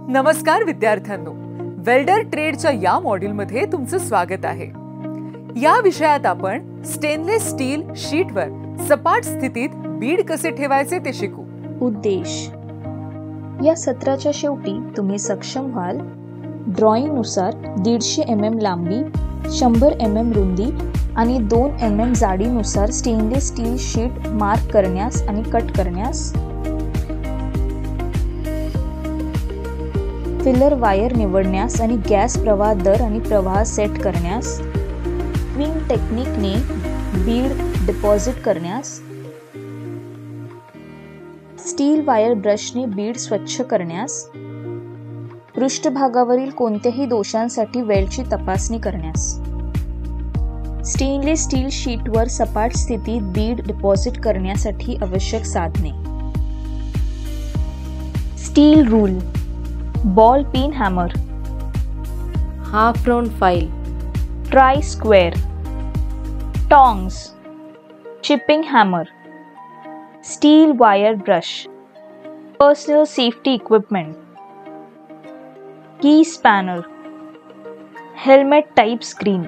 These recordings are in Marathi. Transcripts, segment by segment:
नमस्कार विद्यार्थ्यांनो, वेल्डर ट्रेडच्या या मॉड्यूलमध्ये तुमचं स्वागत आहे। या विषयात आपण स्टेनलेस स्टील शीटवर सपाट स्थितीत बीड कसे ठेवायचे ते शिकू। उद्देश: या सत्राच्या शेवटी तुम्ही सक्षम व्हाल ड्रॉइंग नुसार 150 mm लांबी, 100 mm रुंदी आणि 2 mm जाडीनुसार स्टेनलेस स्टील शीट मार्क करण्यास आणि कट करण्यास, फिलर वायर निवडण्यास आणि गॅस प्रवाह दर आणि प्रवाह सेट करण्यास, स्विंग टेक्निकने बीड डिपॉझिट करण्यास, स्टील वायर ब्रशने बीड स्वच्छ करण्यास, पृष्ठभागावरील कोणत्याही दोषांसाठी वेल्डची तपासणी करण्यास, स्टेनलेस स्टील शीटवर सपाट स्थितीत बीड डिपॉझिट करण्यासाठी आवश्यक साधने। Steel rule, ball pin hammer, half round file, try square, tongs, chipping hammer, steel wire brush, personal safety equipment, key spanner, helmet type screen,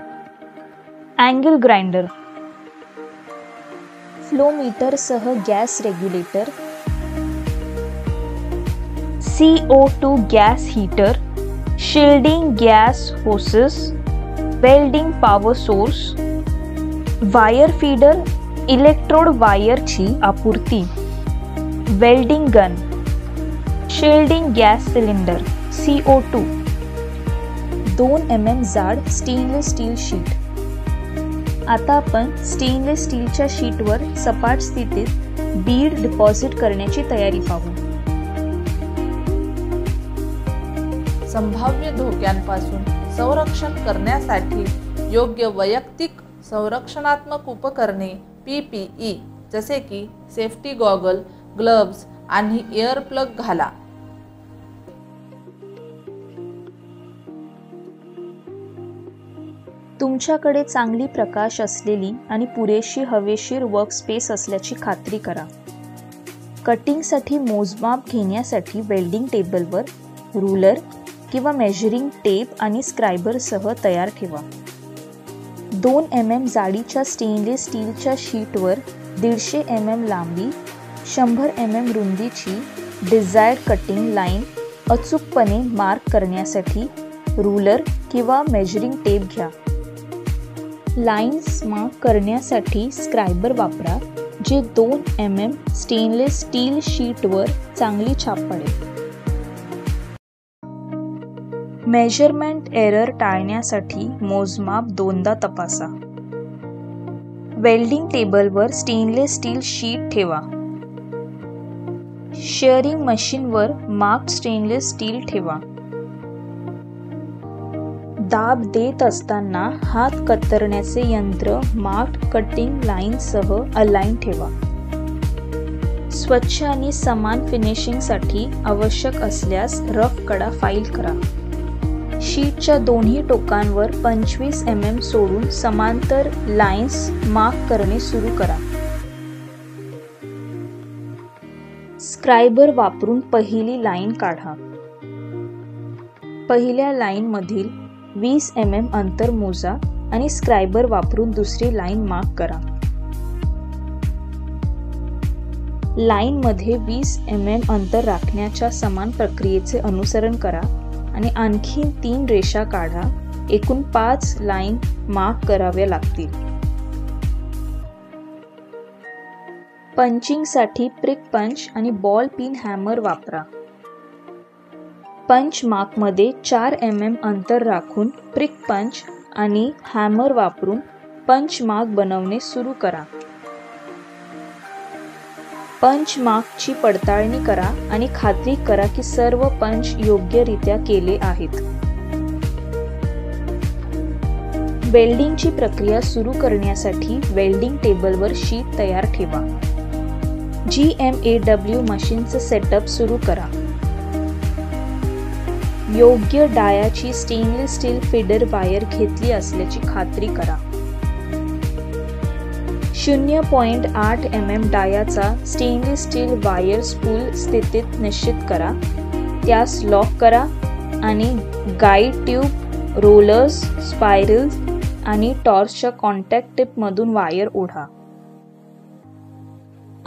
angle grinder, flow meter सह gas regulator, CO2 gas heater, shielding gas hoses, welding power source, wire feeder, electrode वायरची आपूर्ती, welding gun, shielding gas cylinder, CO2, 2 mm जाड स्टेनलेस स्टील शीट। आता आपण स्टेनलेस स्टीलच्या शीटवर सपाट स्थितीत बीड डिपॉझिट करण्याची तयारी पाहू। संभाव्य धोक्यांपासून संरक्षण करण्यासाठी योग्य वैयक्तिक संरक्षणात्मक उपकरणे PPE जसे की सेफ्टी गॉगल, ग्लव्ज आणि एअर प्लग घाला। तुमच्याकडे चांगली प्रकाश असलेली आणि पुरेशी हवेशीर वर्कस्पेस असल्याची खात्री करा। कटिंगसाठी मोजमाप घेण्यासाठी वेल्डिंग टेबलवर रूलर किंवा मेजरिंग टेप आणि स्क्रायबरसह तयार ठेवा। 2 mm जाडीच्या स्टेनलेस स्टीलच्या शीटवर 150 mm लांबी, 100 mm रुंदीची डिझायर्ड कटिंग लाईन अचूकपणे मार्क करण्यासाठी रूलर किंवा मेजरिंग टेप घ्या। लाईन्स मार्क करण्यासाठी स्क्रायबर वापरा जे 2 mm स्टेनलेस स्टील शीटवर चांगली छाप पाडेल। मेजरमेंट एरर टाळण्यासाठी मोजमाप दोनदा तपासा। वेल्डिंग टेबलवर स्टेनलेस स्टील शीट ठेवा। शेअरिंग मशीनवर मार्क्ड स्टेनलेस स्टील ठेवा। दाब देत असताना हात कतरण्याचे यंत्र मार्क्ड कटिंग लाईनसह अलाइन ठेवा। स्वच्छ आणि समान फिनिशिंगसाठी आवश्यक असल्यास रफ कडा फाईल करा। शीटच्या दोन्ही टोकांवर 25 mm सोडून समांतर लाईन्स मार्क करणे सुरू करा। स्क्रायबर वापरून पहिली लाईन काढा। पहिल्या लाईन मधील 20 mm अंतर मोजा आणि स्क्रायबर वापरून दुसरी लाईन मार्क करा। लाईन मध्ये 20 mm अंतर राखण्याच्या समान प्रक्रियेचे अनुसरण करा आणि आणखी 3 रेषा काढा। एकूण 5 लाईन मार्क कराव्या लागतील। पंचिंगसाठी प्रिक पंच आणि बॉल पिन हॅमर वापरा। पंच मार्क मध्ये 4 mm अंतर राखून प्रिक पंच आणि हॅमर वापरून पंच मार्क बनवणे सुरू करा। पंच मार्कची पडताळणी करा आणि खात्री करा की सर्व पंच योग्यरित्या केले आहेत। वेल्डिंगची प्रक्रिया सुरू करण्यासाठी वेल्डिंग टेबलवर शीट तयार ठेवा। GMAW मशीनचे सेटअप सुरू करा। योग्य डायाची स्टेनलेस स्टील फीडर वायर घेतली असल्याची खात्री करा। 0.8 mm डायाचा स्टेनलेस स्टील वायर स्पूल स्थितीत निश्चित करा त्यास लॉक करा आणि गाईड ट्यूब, रोलर्स, स्पायरल्स आणि टॉर्चच्या कॉन्टॅक्ट टिपमधून वायर ओढा.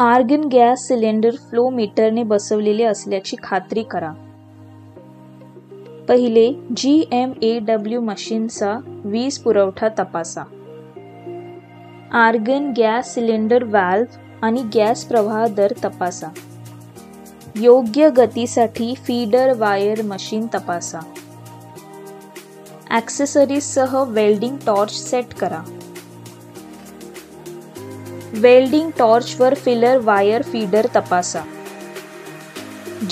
आर्गन गॅस सिलेंडर फ्लो मीटरने बसवलेले असल्याची खात्री करा. पहिले GMAW मशीनचा वीज पुरवठा तपासा. आर्गन गॅस सिलेंडर व्हॅल्व्ह आणि गॅस प्रवाह दर तपासा. योग्य गतीसाठी फीडर वायर मशीन तपासा. ॲक्सेसरीजसह वेल्डिंग टॉर्च सेट करा. वेल्डिंग टॉर्चवर फिलर वायर फीडर तपासा.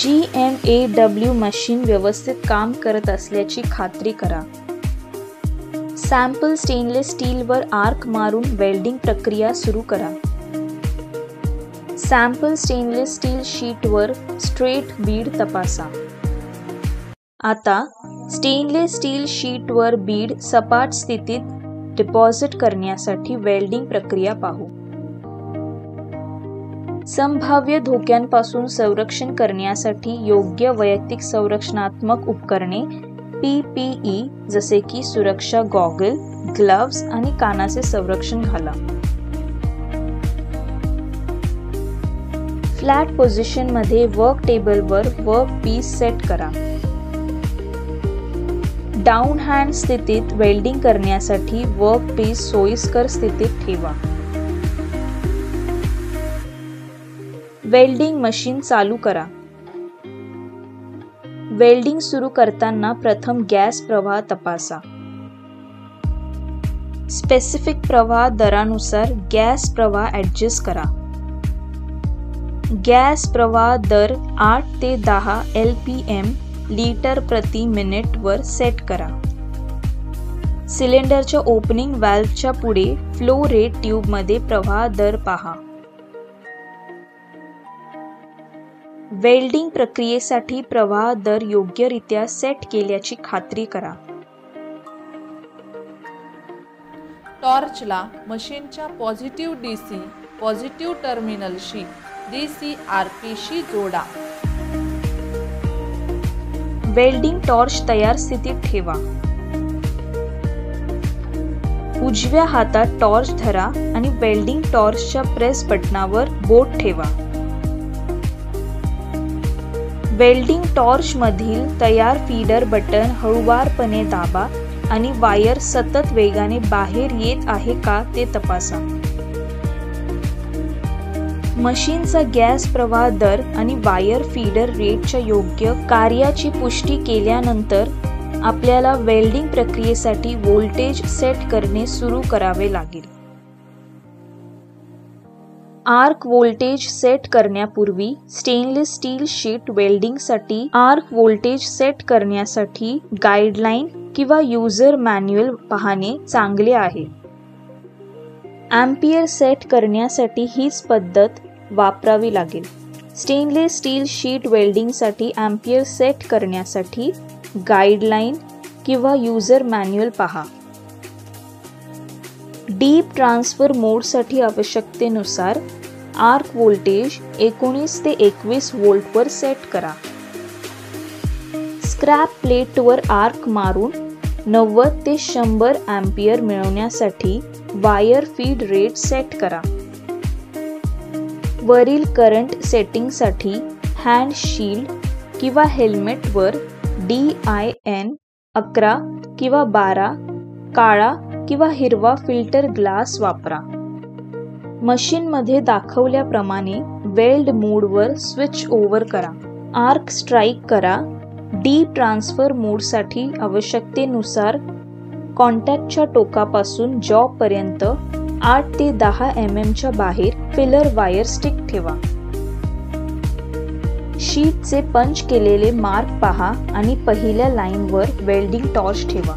GMAW मशीन व्यवस्थित काम करत असल्याची खात्री करा. सॅम्पल स्टेनलेस स्टीलवर आर्क मारून वेल्डिंग प्रक्रिया सुरू करा. सॅम्पल स्टेनलेस स्टील शीटवर स्ट्रेट बीड तपासा. आता स्टेनलेस स्टील शीटवर बीड सपाट स्थितीत डिपॉझिट करण्यासाठी वेल्डिंग प्रक्रिया पाहू. संभाव्य धोक्यांपासून संरक्षण करण्यासाठी योग्य वैयक्तिक संरक्षणात्मक उपकरणे PPE जसे की सुरक्षा गॉगल, ग्लव्स आणि कानाचे संरक्षण घाला. फ्लॅट पोझिशन मध्ये वर्क टेबलवर वर्क पीस सेट करा. डाऊन हँड स्थितीत वेल्डिंग करण्यासाठी वर्क पीस सोयीस्कर स्थितीत ठेवा. वेल्डिंग मशीन चालू करा. वेल्डिंग सुरू करताना प्रथम गॅस प्रवाह तपासा. स्पेसिफिक प्रवाह दरानुसार गॅस प्रवाह ॲडजस्ट करा. गॅस प्रवाह दर 8 ते 10 LPM लिटर प्रति मिनिट वर सेट करा. सिलेंडरच्या ओपनिंग व्हॅल्व्हच्या पुढे फ्लो रेट ट्यूबमध्ये प्रवाह दर पहा. वेल्डिंग प्रक्रियेसाठी प्रवाह दर योग्यरित्या सेट केल्याची खात्री करा. टॉर्चला मशीनच्या पॉझिटिव्ह DC पॉझिटिव्ह टर्मिनलशी DCRPशी जोडा. वेल्डिंग टॉर्च तयार स्थितीत ठेवा. उजव्या हातात टॉर्च धरा आणि वेल्डिंग टॉर्चच्या प्रेस बटनावर बोट ठेवा. वेल्डिंग टॉर्चमधील तयार फीडर बटन हळूवारपणे दाबा आणि वायर सतत वेगाने बाहेर येत आहे का ते तपासा. मशीनचा गॅस प्रवाह दर आणि वायर फीडर रेटच्या योग्य कार्याची पुष्टी केल्यानंतर आपल्याला वेल्डिंग प्रक्रियेसाठी व्होल्टेज सेट करणे सुरू करावे लागेल. आर्क व्होल्टेज सेट करण्यापूर्वी स्टेनलेस स्टील शीट वेल्डिंगसाठी आर्क व्होल्टेज सेट करण्यासाठी गाईडलाईन किंवा युजर मॅन्युअल पाहणे चांगले आहे. अँपियर सेट करण्यासाठी हीच पद्धत वापरावी लागेल. स्टेनलेस स्टील शीट वेल्डिंगसाठी अँपियर सेट करण्यासाठी गाईडलाईन किंवा युजर मॅन्युअल पहा. डीप ट्रान्सफर मोडसाठी आवश्यकतेनुसार आर्क व्होल्टेज 19 ते 21 व्होल्टवर सेट करा. स्क्रॅप प्लेटवर आर्क मारून 90 ते 100 अँपियर मिळवण्यासाठी वायर फीड रेट सेट करा. वरील करंट सेटिंगसाठी हँड शील्ड किंवा हेल्मेटवर DIN 11 किंवा 12 काळा किंवा हिरवा फिल्टर ग्लास वापरा. मशीनमध्ये दाखवल्याप्रमाणे वेल्ड मोडवर स्विच ओव्हर करा. आर्क स्ट्राईक करा. डीप ट्रान्सफर मोडसाठी आवश्यकतेनुसार कॉन्टॅक्टच्या टोकापासून जॉबपर्यंत 8 ते 10 mm बाहेर फिलर वायर स्टिक ठेवा. शीटचे पंच केलेले मार्क पहा आणि पहिल्या लाईनवर वेल्डिंग टॉर्च ठेवा.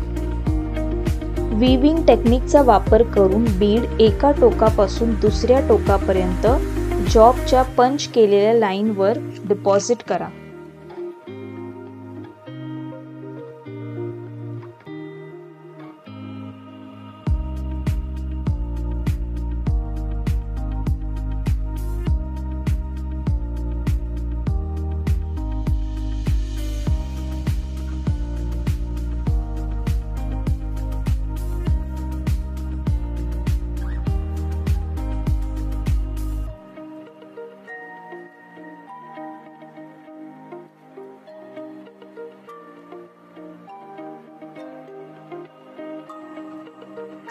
वीविंग टेक्निकचा वापर करून बीड एका टोकापासून दुसऱ्या टोकापर्यंत जॉबच्या पंच केलेल्या लाईनवर डिपॉझिट करा.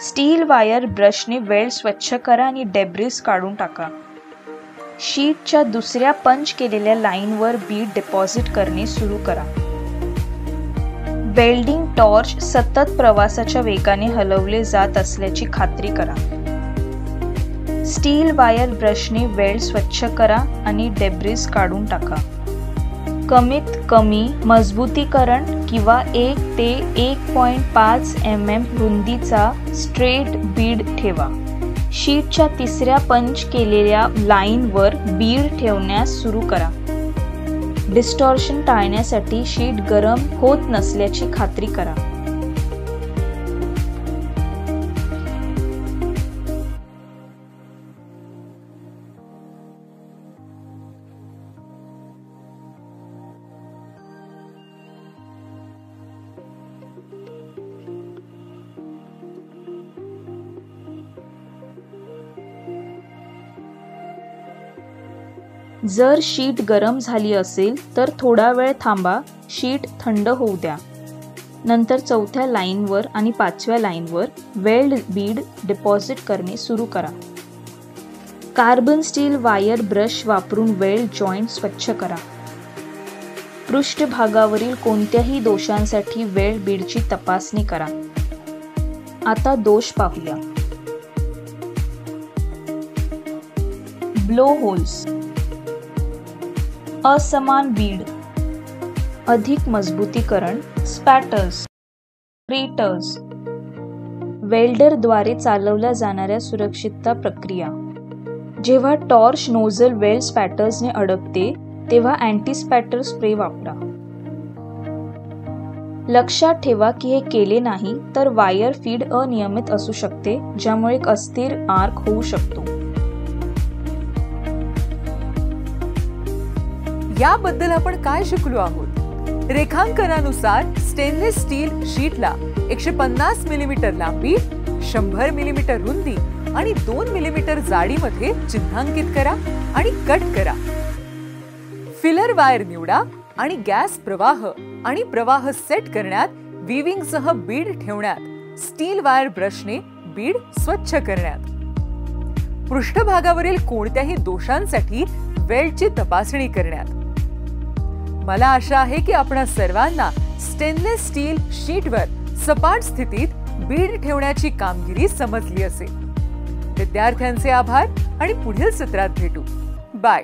स्टील वायर ब्रशने वेल्ड स्वच्छ करा आणि डेब्रिस काढून टाका. शीटच्या दुसऱ्या पंच केलेल्या लाईनवर बीड डिपॉझिट करणे सुरू करा. वेल्डिंग टॉर्च सतत प्रवासाच्या वेगाने हलवले जात असल्याची खात्री करा. स्टील वायर ब्रशने वेल्ड स्वच्छ करा आणि डेब्रिस काढून टाका. कमीत कमी मजबूतीकरण किंवा 1 ते 1.5 mm रुंदीचा स्ट्रेट बीड ठेवा. शीटच्या तिसऱ्या पंच केलेल्या लाईनवर बीड ठेवण्यास सुरू करा. डिस्टॉर्शन टाळण्यासाठी शीट गरम होत नसल्याची खात्री करा. जर शीट गरम झाली असेल तर थोडा वेळ थांबा, शीट थंड होऊ द्या. नंतर चौथ्या लाईनवर आणि 5व्या लाईनवर वेल्ड बीड डिपॉझिट करणे सुरू करा. कार्बन स्टील वायर ब्रश वापरून वेल्ड जॉईंट स्वच्छ करा. पृष्ठभागावरील कोणत्याही दोषांसाठी वेल्ड बीडची तपासणी करा. आता दोष पाहूया. ब्लो होल्स, असमान बीड, अधिक मजबूतीकरण, स्पॅटर्स, क्रेटर्स, वेल्डरद्वारे चालवल्या जाणाऱ्या सुरक्षितता प्रक्रिया. जेव्हा टॉर्च नोझल वेल्ड स्पॅटर्सने अडकते तेव्हा अँटी स्पॅटर स्प्रे वापरा. लक्षात ठेवा की हे केले नाही तर वायर फीड अनियमित असू शकते, ज्यामुळे एक अस्थिर आर्क होऊ शकतो. याबद्दल आपण काय शिकलो आहोत? रेखांकनानुसार स्टेनलेस स्टील शीटला 150 मिलीमीटर लांबी, 100 मिलीमीटर रुंदी आणि 2 मिलीमीटर जाडीमध्ये चिन्हांकित करा आणि कट करा. फिलर वायर निवडा आणि गॅस प्रवाह आणि प्रवाह सेट करण्यात, विविंगसह बीड ठेवण्यात, स्टील वायर ब्रशने बीड स्वच्छ करण्यात, पृष्ठभागावरील कोणत्याही दोषांसाठी वेल्डची तपासणी करण्यात. मला आशा आहे की आपणा सर्वांना स्टेनलेस स्टील शीटवर सपाट स्थितीत बीड ठेवण्याची कामगिरी समजली असेल. विद्यार्थ्यांचे आभार आणि पुढील सत्रात भेटू. बाय.